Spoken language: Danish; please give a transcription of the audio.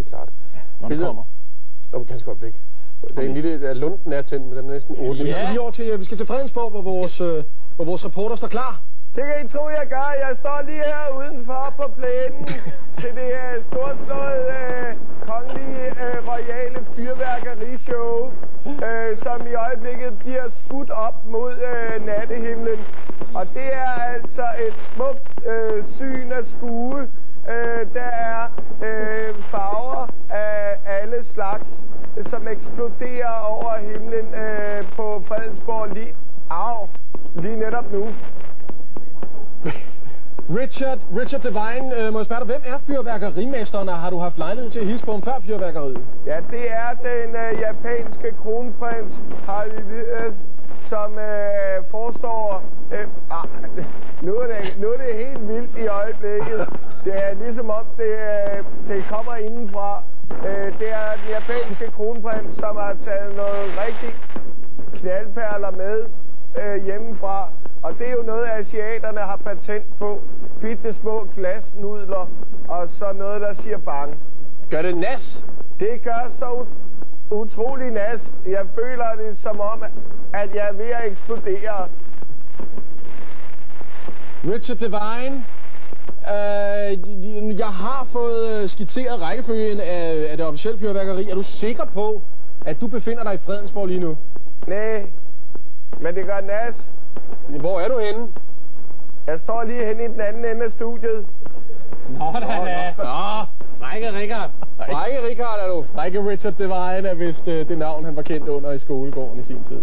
det er klart. Når det kommer. Nå, ganske øjeblik. Det er en lille lunden er tændt, men den er næsten 8. Ja. Vi skal lige over til, Fredensborg, hvor vores reporter står klar. Det kan I tro, jeg gør. Jeg står lige her udenfor på plænen til det storslåede, kongelige, royale fyrværkerishow, som i øjeblikket bliver skudt op mod nattehimlen. Og det er altså et smukt syn at skue. Der er farver af alle slags, som eksploderer over himlen på Fredensborg lige netop nu. Richard Devine, må jeg spørge dig, hvem er fyrværkerimesteren, og har du haft lejlighed til at hilse på ham før fyrværkeriet? Ja, det er den japanske kronprins Haruhide, som forestår... Nu er det helt vildt i øjeblikket. Det er ligesom om, det kommer indenfra. Det er den japanske kronprins, som har taget noget rigtig knaldperler med hjemmefra. Og det er jo noget, asiaterne har patent på. Bitte små glasnudler og så noget, der siger bang. Gør det nas? Det gør så utrolig nas. Jeg føler det som om, at jeg er ved at eksplodere. Richard Devine, jeg har fået skitseret rækkefølgen af det officielle fyrværkeri. Er du sikker på, at du befinder dig i Fredensborg lige nu? Nej, men det gør nas. Hvor er du henne? Jeg står lige henne i den anden ende af studiet. Nå da. Frække Richard. Frække Richard er du. Frække Richard Devine er vist det navn, han var kendt under i skolegården i sin tid.